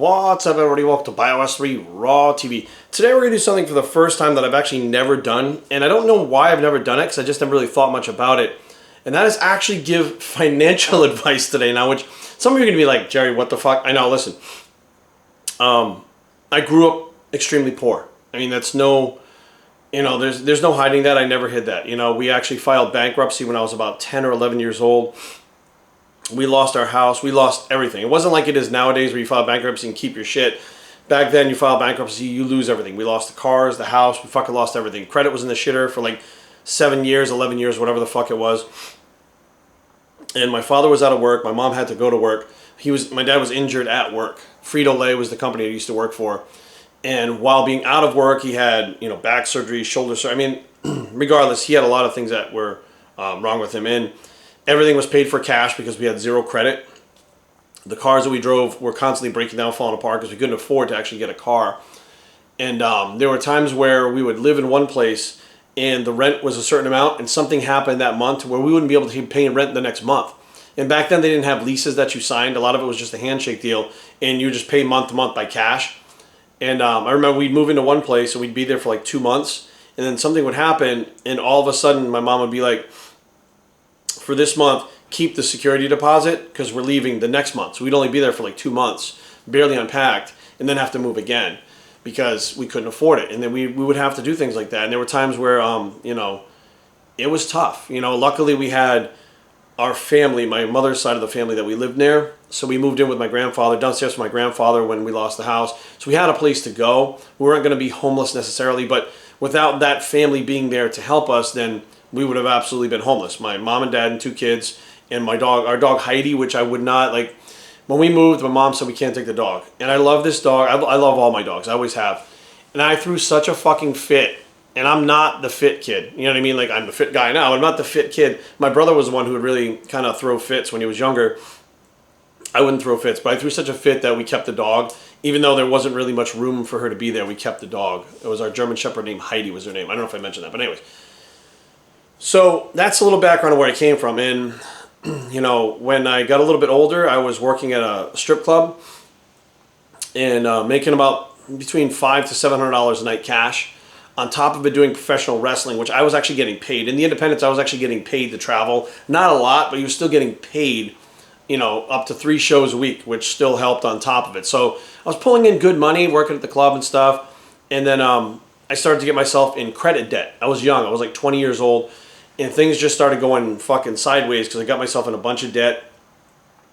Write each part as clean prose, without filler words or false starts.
What's up, everybody? Welcome to BioS 3 Raw TV. Today we're going to do something for the first time that I've actually never done, and I don't know why I've never done it because I just never really thought much about it, and that is actually give financial advice today. Now, which some of you are going to be like, Jerry, what the fuck? I know, listen. I grew up extremely poor. I mean, that's no, there's no hiding that. I never hid that. We actually filed bankruptcy when I was about 10 or 11 years old. We lost our house. We lost everything. It wasn't like it is nowadays where you file bankruptcy and keep your shit. Back then, you file bankruptcy, you lose everything. We lost the cars, the house. We fucking lost everything. Credit was in the shitter for like 7 years, 11 years, whatever the fuck it was. And my father was out of work. My mom had to go to work. My dad was injured at work. Frito-Lay was the company I used to work for. And while being out of work, he had, back surgery, shoulder surgery. I mean, regardless, he had a lot of things that were wrong with him. And everything was paid for cash because we had zero credit. The cars that we drove were constantly breaking down, falling apart because we couldn't afford to actually get a car. And there were times where we would live in one place and the rent was a certain amount and something happened that month where we wouldn't be able to keep paying rent the next month. And back then they didn't have leases that you signed. A lot of it was just a handshake deal and you just pay month to month by cash. And I remember we'd move into one place and we'd be there for like 2 months and then something would happen and all of a sudden my mom would be like, for this month, keep the security deposit because we're leaving the next month. So we'd only be there for like 2 months, barely unpacked, and then have to move again because we couldn't afford it. And then we would have to do things like that. And there were times where, it was tough. Luckily we had our family, my mother's side of the family that we lived near. So we moved in with my grandfather, downstairs with my grandfather when we lost the house. So we had a place to go. We weren't going to be homeless necessarily, but without that family being there to help us, then we would have absolutely been homeless. My mom and dad and 2 kids and my dog, our dog Heidi, which I would not, like, when we moved, my mom said we can't take the dog. And I love this dog. I love all my dogs. I always have. And I threw such a fucking fit. And I'm not the fit kid. You know what I mean? Like, I'm the fit guy now. I'm not the fit kid. My brother was the one who would really kind of throw fits when he was younger. I wouldn't throw fits, but I threw such a fit that we kept the dog. Even though there wasn't really much room for her to be there, we kept the dog. It was our German Shepherd named Heidi was her name. I don't know if I mentioned that, but anyways. So that's a little background of where I came from. And, when I got a little bit older, I was working at a strip club and making about between $500 to $700 a night cash. On top of it, doing professional wrestling, which I was actually getting paid. In the independents, I was actually getting paid to travel. Not a lot, but you were still getting paid, up to 3 shows a week, which still helped on top of it. So I was pulling in good money, working at the club and stuff. And then I started to get myself in credit debt. I was young. I was like 20 years old. And things just started going fucking sideways because I got myself in a bunch of debt.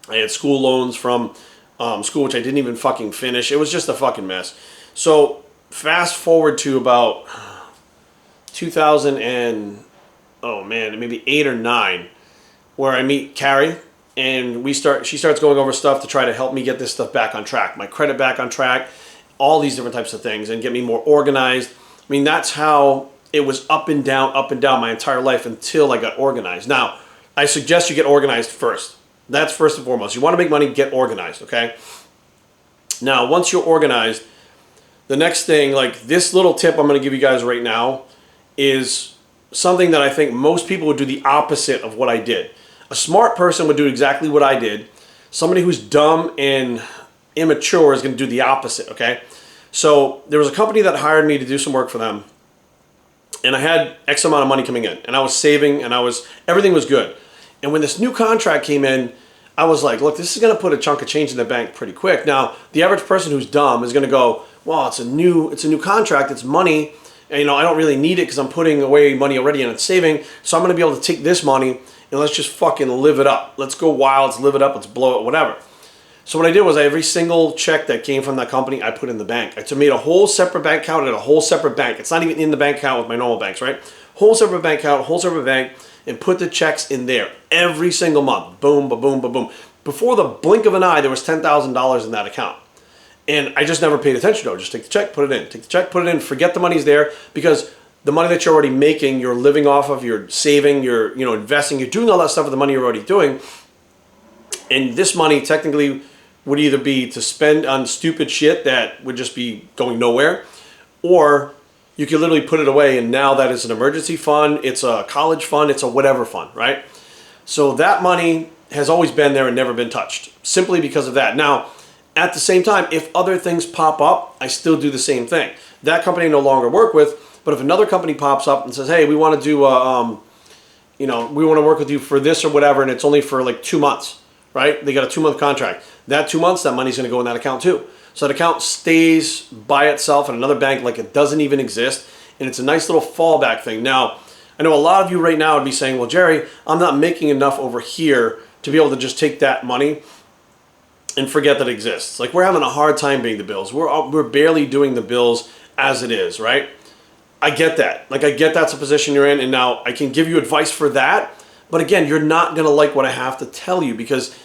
I had school loans from school, which I didn't even fucking finish. It was just a fucking mess. So fast forward to about 2000 and, maybe 8 or 9, where I meet Carrie. And she starts going over stuff to try to help me get this stuff back on track. My credit back on track. All these different types of things. And get me more organized. I mean, that's how it was up and down my entire life until I got organized. Now, I suggest you get organized first. That's first and foremost. You want to make money, get organized, okay? Now, once you're organized, the next thing, like this little tip I'm going to give you guys right now is something that I think most people would do the opposite of what I did. A smart person would do exactly what I did. Somebody who's dumb and immature is going to do the opposite, okay? So there was a company that hired me to do some work for them. And I had X amount of money coming in. And I was saving and everything was good. And when this new contract came in, I was like, look, this is going to put a chunk of change in the bank pretty quick. Now, the average person who's dumb is going to go, well, it's a new contract, it's money. And, I don't really need it because I'm putting away money already and it's saving. So I'm going to be able to take this money and let's just fucking live it up. Let's go wild, let's live it up, let's blow it, whatever. So what I did was every single check that came from that company, I put in the bank. I made a whole separate bank account at a whole separate bank. It's not even in the bank account with my normal banks, right? Whole separate bank account, whole separate bank, and put the checks in there every single month. Boom, ba-boom, ba-boom. Before the blink of an eye, there was $10,000 in that account. And I just never paid attention to it. Just take the check, put it in. Take the check, put it in. Forget the money's there because the money that you're already making, you're living off of, you're saving, you're investing, you're doing all that stuff with the money you're already doing. And this money technically would either be to spend on stupid shit that would just be going nowhere, or you could literally put it away and now that is an emergency fund, it's a college fund, it's a whatever fund, right? So that money has always been there and never been touched, simply because of that. Now, At the same time, if other things pop up, I still do the same thing. That company I no longer work with, but if another company pops up and says, hey, we want to do, we want to work with you for this or whatever, and it's only for like 2 months, right? They got a 2-month contract. That 2 months, that money's going to go in that account too. So that account stays by itself in another bank like it doesn't even exist, and it's a nice little fallback thing. Now, I know a lot of you right now would be saying, well, Jerry, I'm not making enough over here to be able to just take that money and forget that it exists. Like, we're having a hard time paying the bills. We're barely doing the bills as it is, right? I get that. Like, I get that's a position you're in, and now I can give you advice for that. But again, you're not going to like what I have to tell you because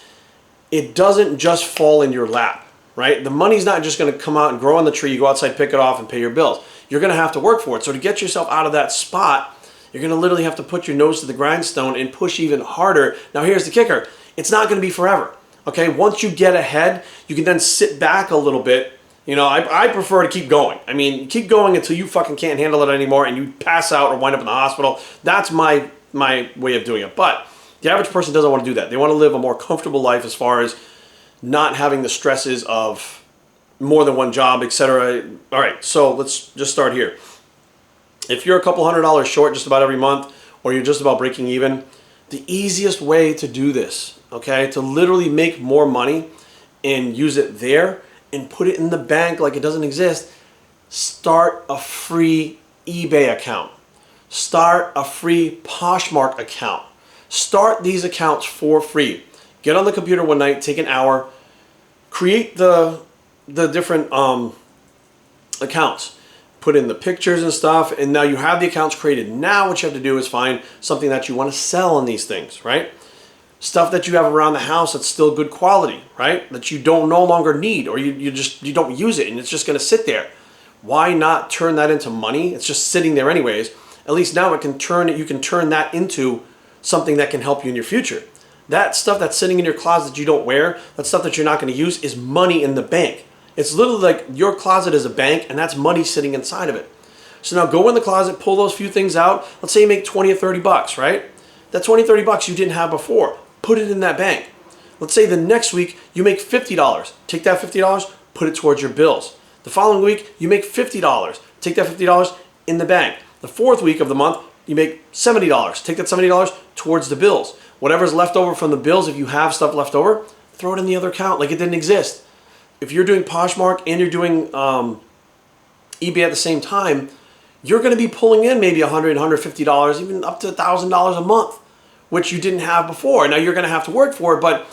it doesn't just fall in your lap, right? The money's not just going to come out and grow on the tree. You go outside, pick it off, and pay your bills. You're going to have to work for it. So to get yourself out of that spot, you're going to literally have to put your nose to the grindstone and push even harder. Now, here's the kicker. It's not going to be forever, okay? Once you get ahead, you can then sit back a little bit. You know, I prefer to keep going. I mean, keep going until you fucking can't handle it anymore and you pass out or wind up in the hospital. That's my way of doing it. But the average person doesn't want to do that. They want to live a more comfortable life as far as not having the stresses of more than one job, etc. All right, so let's just start here. If you're a couple $100s short just about every month, or you're just about breaking even, the easiest way to do this, okay, to literally make more money and use it there and put it in the bank like it doesn't exist, start a free eBay account. Start a free Poshmark account. Start these accounts for free. Get on the computer one night, take an hour, create the different accounts. Put in the pictures and stuff, and now you have the accounts created. Now what you have to do is find something that you want to sell on these things, right? Stuff that you have around the house that's still good quality, right? That you don't no longer need, or you don't use it and it's just going to sit there. Why not turn that into money? It's just sitting there anyways. At least now you can turn that into something that can help you in your future. That stuff that's sitting in your closet that you don't wear, that stuff that you're not going to use, is money in the bank. It's literally like your closet is a bank, and that's money sitting inside of it. So now go in the closet, pull those few things out. Let's say you make 20 or 30 bucks, right? That 20, 30 bucks you didn't have before. Put it in that bank. Let's say the next week you make $50. Take that $50, put it towards your bills. The following week you make $50. Take that $50 in the bank. The fourth week of the month you make $70. Take that $70 towards the bills. Whatever's left over from the bills, if you have stuff left over, throw it in the other account like it didn't exist. If you're doing Poshmark and you're doing eBay at the same time, you're going to be pulling in maybe $100, $150, even up to $1,000 a month, which you didn't have before. Now you're going to have to work for it, but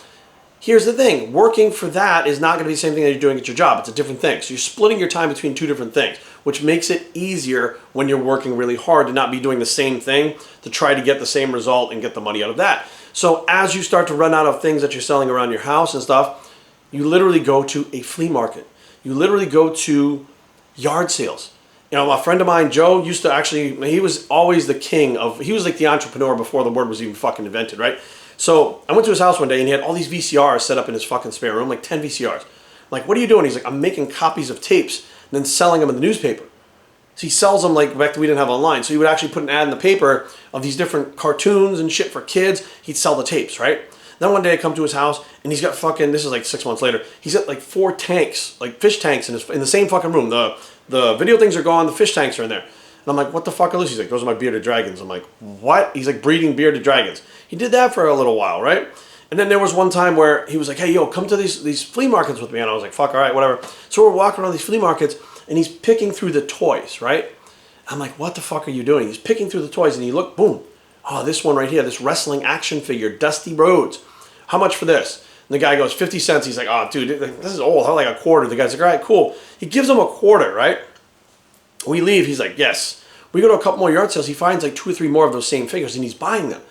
here's the thing. Working for that is not going to be the same thing that you're doing at your job. It's a different thing. So you're splitting your time between two different things, which makes it easier when you're working really hard to not be doing the same thing to try to get the same result and get the money out of that. So as you start to run out of things that you're selling around your house and stuff, you literally go to a flea market. You literally go to yard sales. You know, a friend of mine, Joe, used to he was always the king of, he was like the entrepreneur before the word was even fucking invented, right? So I went to his house one day and he had all these VCRs set up in his fucking spare room, like 10 VCRs. I'm like, what are you doing? He's like, I'm making copies of tapes and then selling them in the newspaper. So he sells them like back then we didn't have online. So he would actually put an ad in the paper of these different cartoons and shit for kids. He'd sell the tapes, right? Then one day I come to his house and he's got fucking, this is like 6 months later, he's got like 4 tanks, like fish tanks in the same fucking room. The video things are gone, the fish tanks are in there. And I'm like, what the fuck are those? He's like, those are my bearded dragons. I'm like, what? He's like breeding bearded dragons. He did that for a little while, right? And then there was one time where he was like, hey, yo, come to these flea markets with me. And I was like, fuck, all right, whatever. So we're walking around these flea markets and he's picking through the toys, right? I'm like, what the fuck are you doing? He's picking through the toys and you look, boom. Oh, this one right here, this wrestling action figure, Dusty Rhodes. How much for this? And the guy goes, 50 cents. He's like, oh, dude, this is old. How like a quarter? The guy's like, all right, cool. He gives him a quarter, right? We leave. He's like, yes. We go to a couple more yard sales. He finds like 2 or 3 more of those same figures, and he's buying them.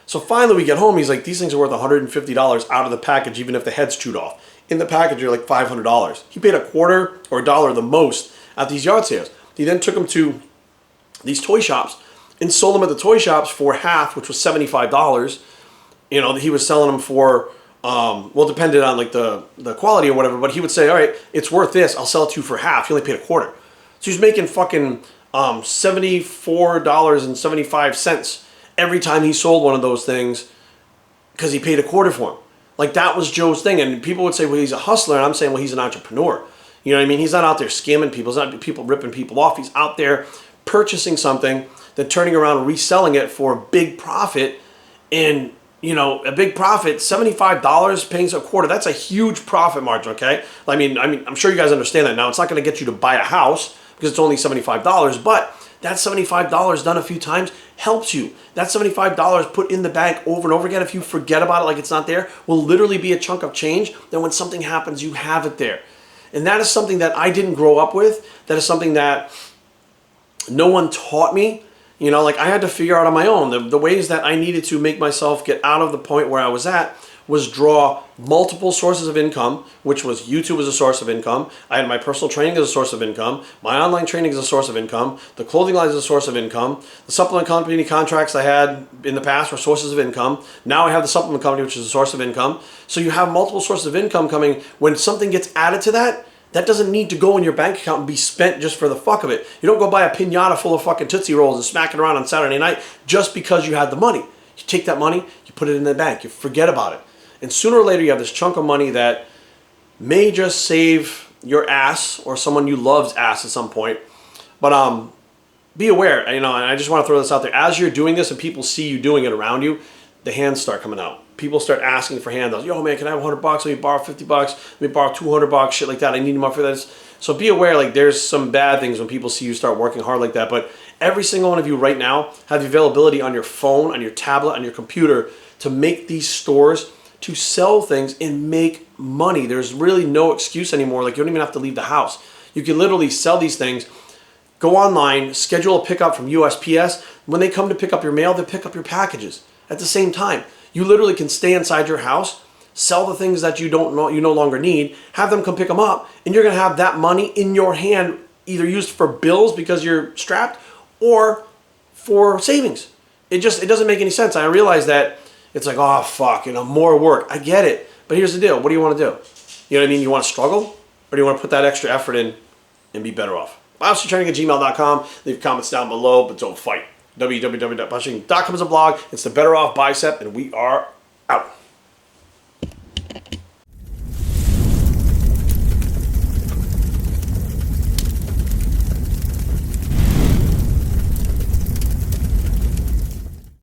So finally we get home. He's like, these things are worth $150 out of the package, even if the head's chewed off. In the package, you're like $500. He paid a quarter or $1 the most at these yard sales. He then took them to these toy shops and sold them at the toy shops for half, which was $75. You know, he was selling them for, well, depended on like the quality or whatever, but he would say, all right, it's worth this. I'll sell it to you for half. He only paid a quarter. So he's making fucking $74.75 every time he sold one of those things because he paid a quarter for them. Like that was Joe's thing. And people would say, well, he's a hustler. And I'm saying, well, he's an entrepreneur. You know what I mean? He's not out there scamming people. He's not people ripping people off. He's out there purchasing something, then turning around and reselling it for a big profit. And, you know, a big profit, $75 paying a quarter, that's a huge profit margin, okay? I mean, I'm sure you guys understand that now. It's not going to get you to buy a house because it's only $75, but that $75 done a few times helps you. That $75 put in the bank over and over again, if you forget about it like it's not there, will literally be a chunk of change. Then when something happens, you have it there. And that is something that I didn't grow up with. That is something that no one taught me. You know, like I had to figure out on my own. The ways that I needed to make myself get out of the point where I was at was draw multiple sources of income, which was YouTube as a source of income. I had my personal training as a source of income. My online training as a source of income. The clothing line is a source of income. The supplement company contracts I had in the past were sources of income. Now I have the supplement company, which is a source of income. So you have multiple sources of income coming. When something gets added to that, that doesn't need to go in your bank account and be spent just for the fuck of it. You don't go buy a piñata full of fucking Tootsie Rolls and smack it around on Saturday night just because you had the money. You take that money, you put it in the bank, you forget about it. And sooner or later you have this chunk of money that may just save your ass or someone you love's ass at some point. But be aware, you know, and I just want to throw this out there. As you're doing this and people see you doing it around you, the hands start coming out. People start asking for handouts. Yo, man, can I have $100? Let me borrow $50. Let me borrow $200. Shit like that. I need more for this. So be aware, like there's some bad things when people see you start working hard like that. But every single one of you right now have the availability on your phone, on your tablet, on your computer to make these stores, to sell things and make money. There's really no excuse anymore. Like you don't even have to leave the house. You can literally sell these things. Go online, schedule a pickup from USPS. When they come to pick up your mail, they pick up your packages at the same time. You literally can stay inside your house, sell the things that you no longer need, have them come pick them up, and you're going to have that money in your hand, either used for bills because you're strapped or for savings. It doesn't make any sense. I realize that it's like, oh fuck, you know, more work. I get it, but here's the deal. What do you want to do? You know what I mean? You want to struggle, or do you want to put that extra effort in and be better off? BioStrengthTraining@gmail.com. Leave comments down below, but don't fight. www.biostrength.com is a blog. It's the Better Off Bicep, and we are out.